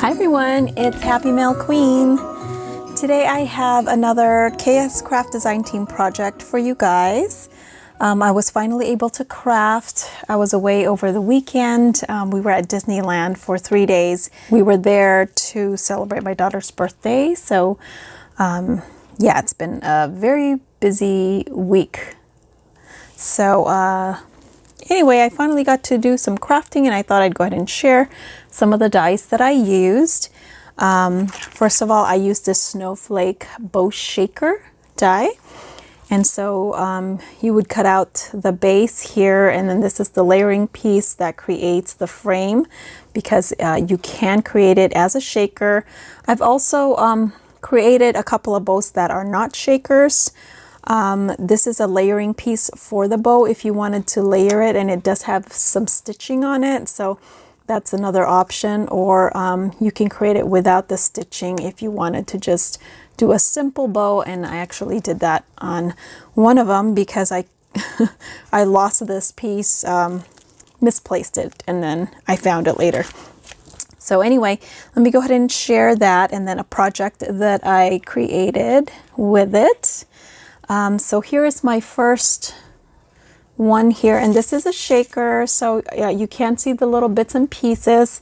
Hi everyone, it's Happy Mail Queen. Today I have another KSCRAFT design team project for you guys. I was finally able to craft. I was away over the weekend. We were at Disneyland for 3 days. We were there to celebrate my daughter's birthday. So yeah, it's been a very busy week. So anyway, I finally got to do some crafting and I thought I'd go ahead and share some of the dies that I used. First of all, I used this Snowflake bow shaker die. And so you would cut out the base here, and then this is the layering piece that creates the frame, because you can create it as a shaker. I've also created a couple of bows that are not shakers. This is a layering piece for the bow if you wanted to layer it, and it does have some stitching on it, so that's another option. Or you can create it without the stitching if you wanted to just do a simple bow, and I actually did that on one of them because I I lost this piece, misplaced it, and then I found it later. So anyway, let me go ahead and share that, and then a project that I created with it. So here is my first one here, and this is a shaker, so yeah, you can see the little bits and pieces.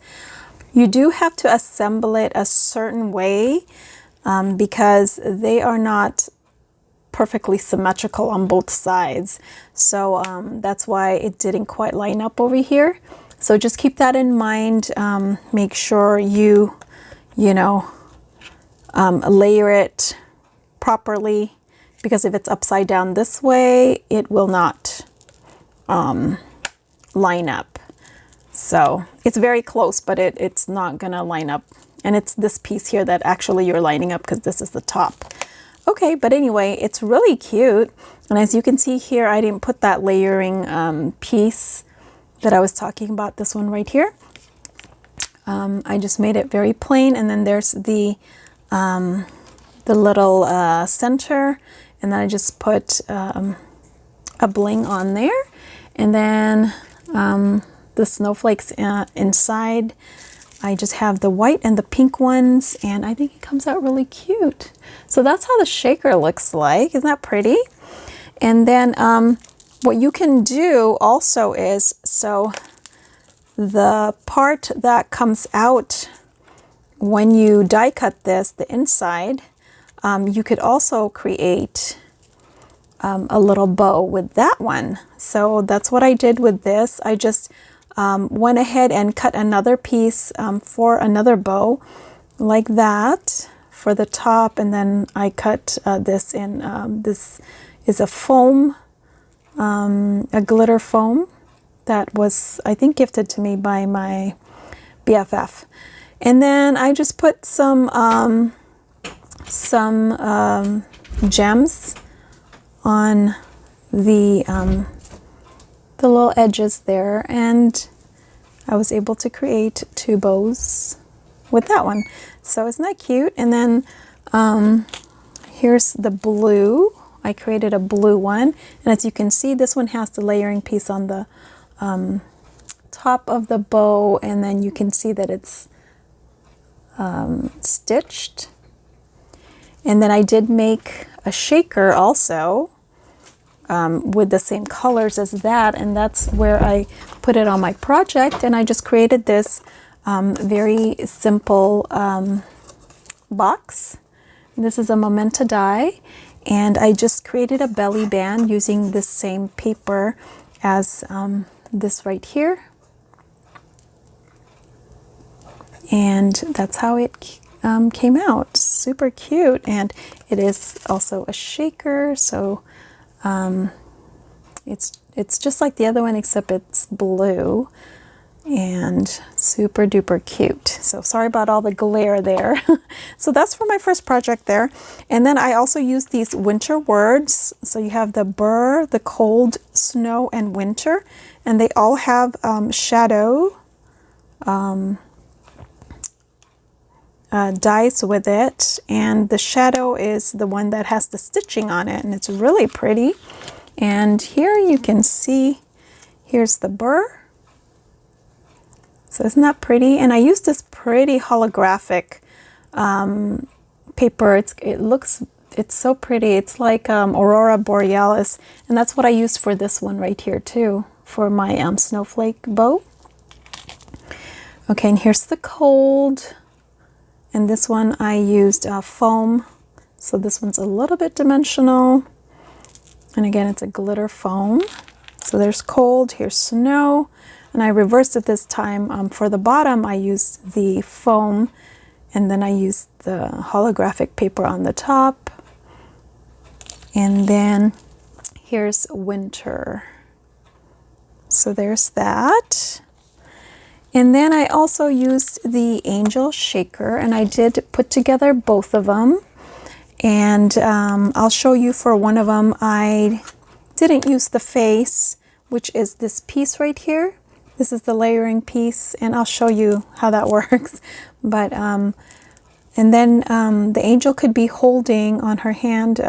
You do have to assemble it a certain way because they are not perfectly symmetrical on both sides. So that's why it didn't quite line up over here. So just keep that in mind. Make sure you layer it properly, because if it's upside down this way, it will not line up. So it's very close, but it's not gonna line up. And it's this piece here that actually you're lining up, because this is the top. Okay, but anyway, it's really cute. And as you can see here, I didn't put that layering piece that I was talking about, this one right here. I just made it very plain, and then there's the little center, and then I just put a bling on there, and then the snowflakes inside. I just have the white and the pink ones, and I think it comes out really cute. So that's how the shaker looks like. Isn't that pretty? And then what you can do also is, so the part that comes out when you die cut this, the inside, you could also create a little bow with that one. So that's what I did with this. I just went ahead and cut another piece for another bow like that for the top, and then I cut this in. This is a foam, a glitter foam that was, I think, gifted to me by my BFF. And then I just put some gems on the little edges there, and I was able to create 2 bows with that one. So isn't that cute? And then here's the blue. I created a blue one, and as you can see, this one has the layering piece on the top of the bow, and then you can see that it's stitched. And then I did make a shaker also with the same colors as that, and that's where I put it on my project. And I just created this very simple box. This is a Memento die, and I just created a belly band using the same paper as this right here, and that's how it came out. Super cute. And it is also a shaker, so it's just like the other one, except it's blue, and super duper cute. So sorry about all the glare there. So that's for my first project there. And then I also used these winter words. So you have the burr, the cold, snow, and winter, and they all have shadow dies with it, and the shadow is the one that has the stitching on it, and it's really pretty. And here you can see, here's the burr. So isn't that pretty? And I used this pretty holographic paper. It's so pretty. It's like Aurora Borealis, and that's what I used for this one right here too, for my snowflake bow. Okay, and here's the cold, and this one I used foam, so this one's a little bit dimensional, and again it's a glitter foam. So there's cold, here's snow, and I reversed it this time. For the bottom I used the foam, and then I used the holographic paper on the top. And then here's winter. So there's that. And then I also used the angel shaker, and I did put together both of them. And I'll show you for one of them, I didn't use the face, which is this piece right here. This is the layering piece, and I'll show you how that works. But and then the angel could be holding on her hand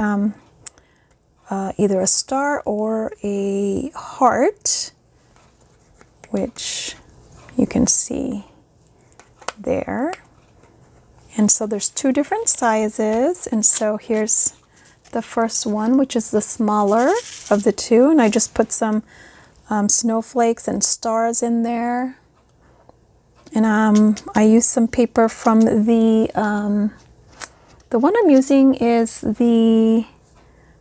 either a star or a heart, which you can see there. And so there's two different sizes, and so here's the first one, which is the smaller of the two, and I just put some snowflakes and stars in there. And I used some paper from the one I'm using is the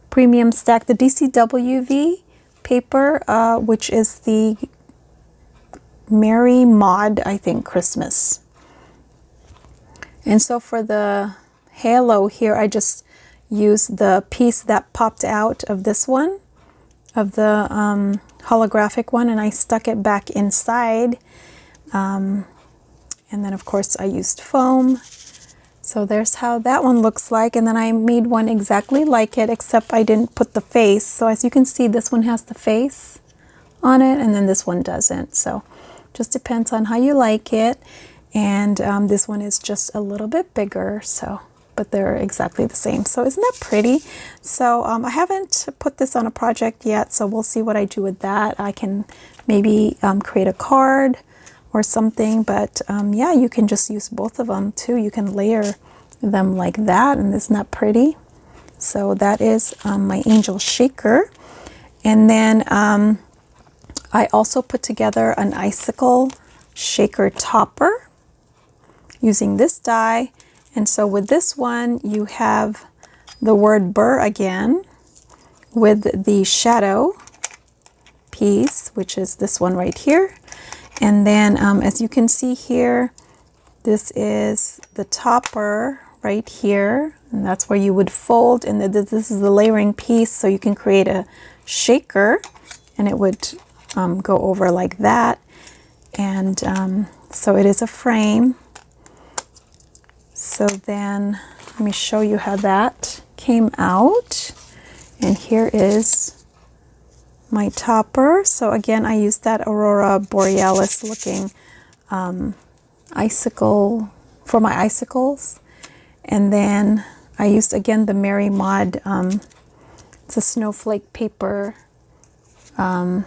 Premium Stack, the DCWV paper, which is the Merry Mod, I think, Christmas. And so for the halo here, I just used the piece that popped out of this one, of the holographic one, and I stuck it back inside. And then of course I used foam. So there's how that one looks like, and then I made one exactly like it, except I didn't put the face. So as you can see, this one has the face on it, and then this one doesn't. So just depends on how you like it. And this one is just a little bit bigger, so, but they're exactly the same. So isn't that pretty? So I haven't put this on a project yet, so we'll see what I do with that. I can maybe create a card or something, but yeah, you can just use both of them too. You can layer them like that, and isn't that pretty? So that is my angel shaker. And then I also put together an icicle shaker topper using this die. And so with this one, you have the word burr again with the shadow piece, which is this one right here. And then as you can see here, this is the topper right here, and that's where you would fold, and this is the layering piece, so you can create a shaker, and it would go over like that. And so it is a frame. So then let me show you how that came out. And here is my topper. So again, I used that Aurora Borealis looking icicle for my icicles. And then I used again the Merry Mod, it's a snowflake paper. So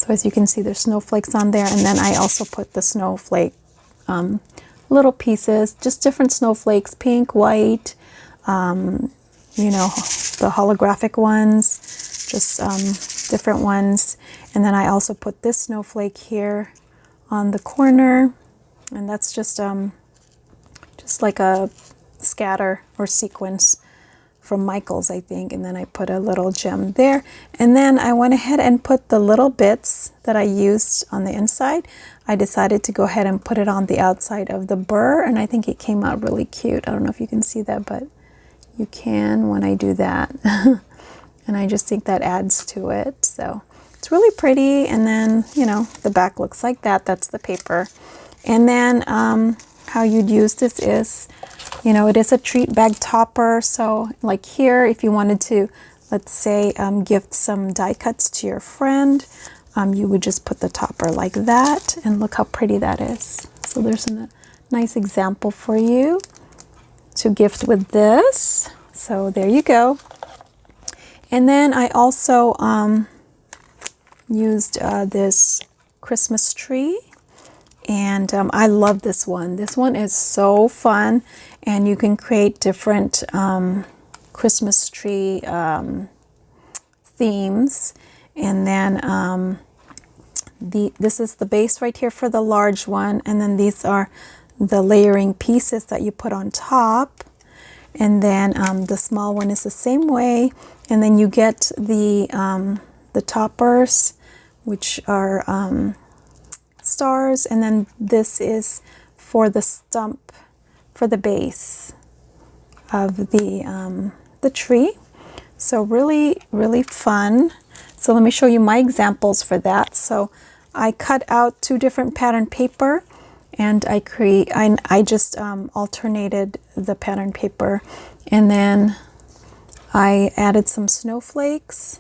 as you can see, there's snowflakes on there. And then I also put the snowflake little pieces, just different snowflakes, pink, white, you know, the holographic ones, just different ones. And then I also put this snowflake here on the corner, and that's just like a scatter or sequence from Michael's, I think. And then I put a little gem there, and then I went ahead and put the little bits that I used on the inside. I decided to go ahead and put it on the outside of the burr, and I think it came out really cute. I don't know if you can see that, but you can when I do that. And I just think that adds to it. So it's really pretty. And then, you know, the back looks like that. That's the paper. And then how you'd use this is, you know, it is a treat bag topper. So like here, if you wanted to, let's say, gift some die cuts to your friend, you would just put the topper like that. And look how pretty that is. So there's a nice example for you to gift with this. So there you go. And then I also used this Christmas tree, And I love this one. This one is so fun, and you can create different Christmas tree themes. And then this is the base right here for the large one, and then these are the layering pieces that you put on top. And then the small one is the same way, and then you get the toppers, which are stars, and then this is for the stump, for the base of the tree. So really, really fun. So let me show you my examples for that. So I cut out 2 different pattern paper, and I just alternated the pattern paper, and then I added some snowflakes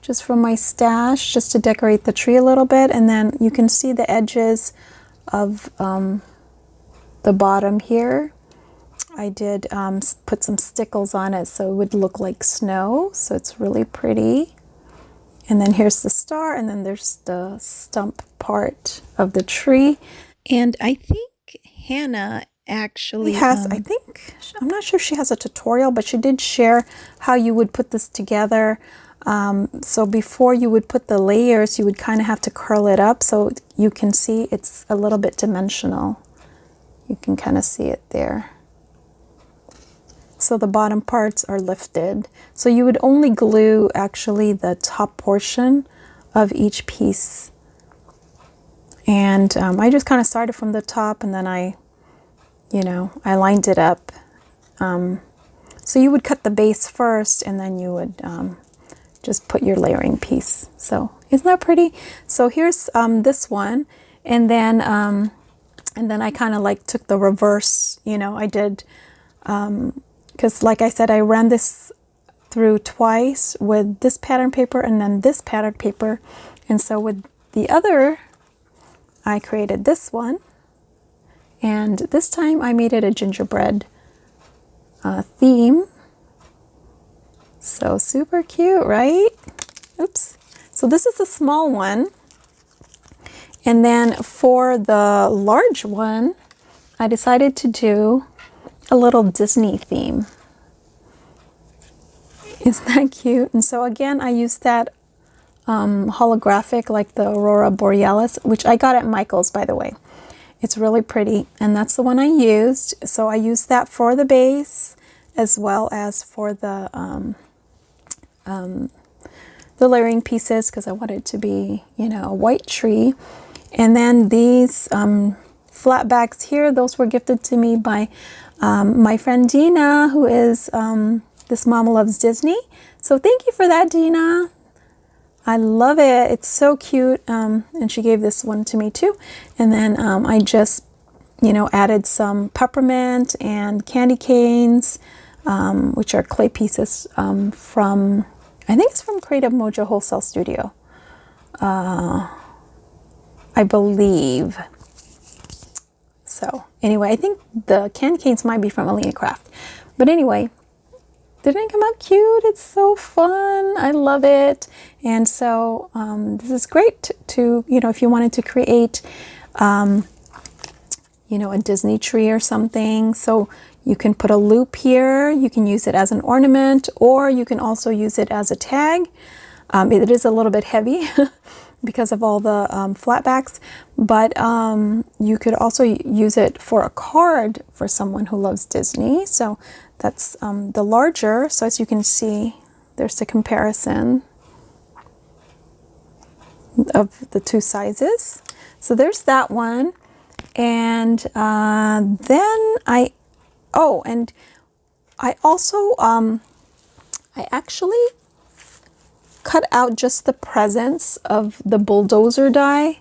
just from my stash, just to decorate the tree a little bit. And then you can see the edges of the bottom here. I did put some stickles on it so it would look like snow, so it's really pretty. And then here's the star, and then there's the stump part of the tree. And I think Hannah actually has, I'm not sure if she has a tutorial, but she did share how you would put this together. So before you would put the layers, you would kind of have to curl it up so you can see it's a little bit dimensional. You can kind of see it there. So the bottom parts are lifted. So you would only glue actually the top portion of each piece. And I just kind of started from the top, and then I lined it up. So you would cut the base first, and then you would just put your layering piece. So isn't that pretty? So here's this one, and then I kind of like took the reverse. I did because like I said, I ran this through twice with this pattern paper and then this pattern paper, and so with the other I created this one, and this time I made it a gingerbread theme. So super cute, right? Oops. So this is a small one. And then for the large one, I decided to do a little Disney theme. Isn't that cute? And so again, I used that holographic, like the Aurora Borealis, which I got at Michael's, by the way. It's really pretty, and that's the one I used. So I used that for the base as well as for the layering pieces, because I wanted it to be, a white tree. And then these flat backs here, those were gifted to me by my friend Dina, who is This Mama Loves Disney. So thank you for that, Dina. I love it. It's so cute. And she gave this one to me too. And then I just, added some peppermint and candy canes, which are clay pieces from, I think it's from Creative Mojo Wholesale Studio. I believe. So anyway, I think the candy canes might be from Alina Craft. But anyway, didn't it come out cute? It's so fun. I love it. And so this is great to, if you wanted to create, a Disney tree or something. So you can put a loop here. You can use it as an ornament, or you can also use it as a tag. It is a little bit heavy because of all the flat backs, but you could also use it for a card for someone who loves Disney. So that's the larger. So as you can see, there's the comparison of the two sizes. So there's that one. And then I also, I actually cut out just the presents of the Bulldozer die.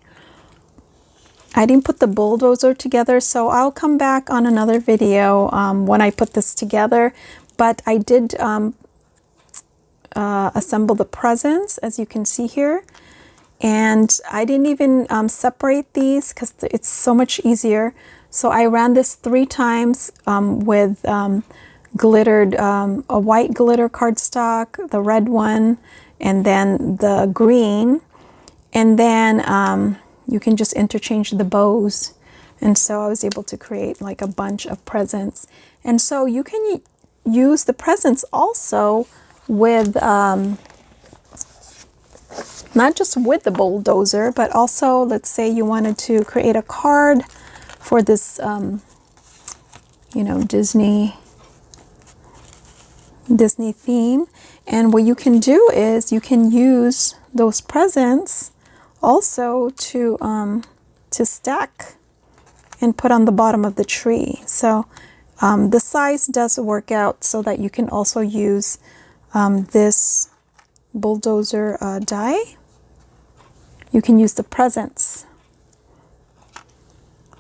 I didn't put the Bulldozer together, so I'll come back on another video when I put this together. But I did assemble the presents, as you can see here. And I didn't even separate these because it's so much easier. So I ran this 3 times with glittered, a white glitter cardstock, the red one, and then the green. And then you can just interchange the bows. And so I was able to create like a bunch of presents. And so you can use the presents also with, not just with the Bulldozer, but also let's say you wanted to create a card for this, you know, Disney theme. And what you can do is you can use those presents also to stack and put on the bottom of the tree. So the size does work out so that you can also use this Bulldozer die. You can use the presents.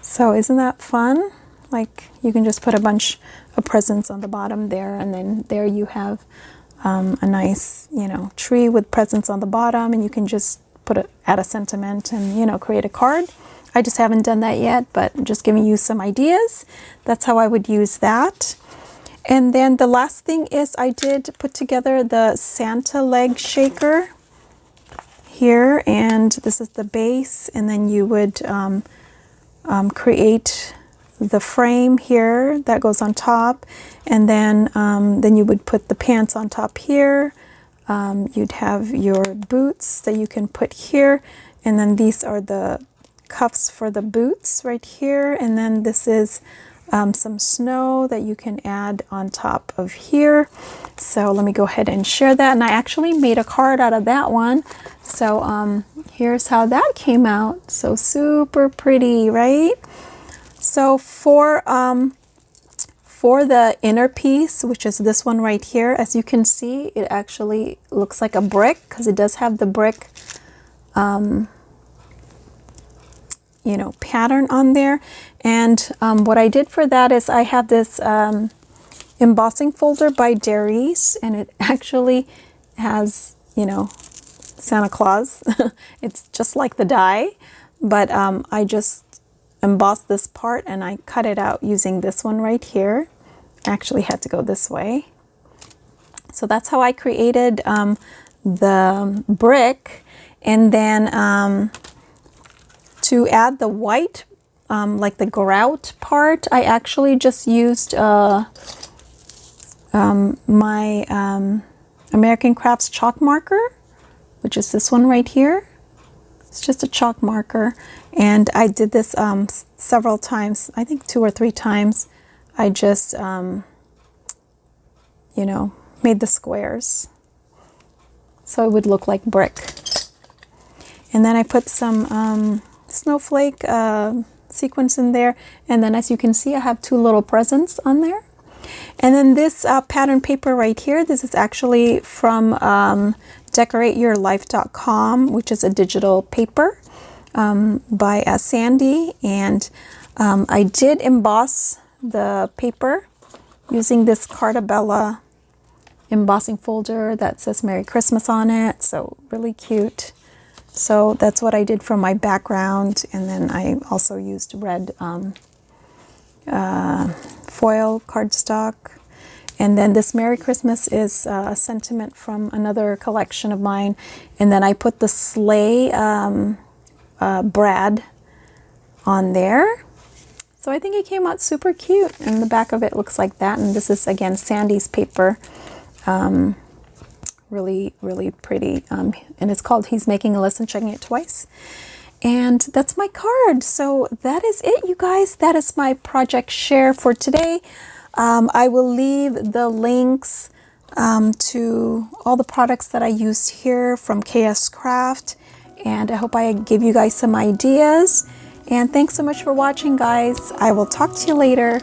So isn't that fun? Like you can just put a bunch of presents on the bottom there, and then there you have a nice, you know, tree with presents on the bottom, and you can just add a sentiment and, you know, create a card. I just haven't done that yet, but I'm just giving you some ideas. That's how I would use that. And then the last thing is I did put together the Santa leg shaker here, and this is the base, and then you would create the frame here that goes on top, and then you would put the pants on top here. You'd have your boots that you can put here, and then these are the cuffs for the boots right here, and then this is some snow that you can add on top of here. So let me go ahead and share that, and I actually made a card out of that one. So here's how that came out. So super pretty, right? So for the inner piece, which is this one right here, as you can see, it actually looks like a brick because it does have the brick you know, pattern on there. And what I did for that is I have this embossing folder by Dari's, and it actually has, you know, Santa Claus. It's just like the die, but I just embossed this part and I cut it out using this one right here. Actually had to go this way. So that's how I created the brick. And then to add the white, like the grout part, I actually just used my American Crafts chalk marker, which is this one right here. It's just a chalk marker, and I did this several times, I think 2 or 3 times. I just, you know, made the squares so it would look like brick. And then I put some snowflake sequins in there, and then as you can see I have 2 little presents on there. And then this pattern paper right here, this is actually from decorateyourlife.com, which is a digital paper by Sandy, and I did emboss the paper using this Cartabella embossing folder that says Merry Christmas on it, so really cute. So that's what I did for my background, and then I also used red foil cardstock. And then this Merry Christmas is a sentiment from another collection of mine. And then I put the sleigh brad on there. So I think it came out super cute, and the back of it looks like that. And this is again Sandy's paper. Really, really pretty. And it's called He's Making a List and Checking It Twice. And that's my card. So that is it, you guys. That is my project share for today. I will leave the links to all the products that I used here from KSCRAFT. And I hope I gave you guys some ideas. And thanks so much for watching, guys. I will talk to you later.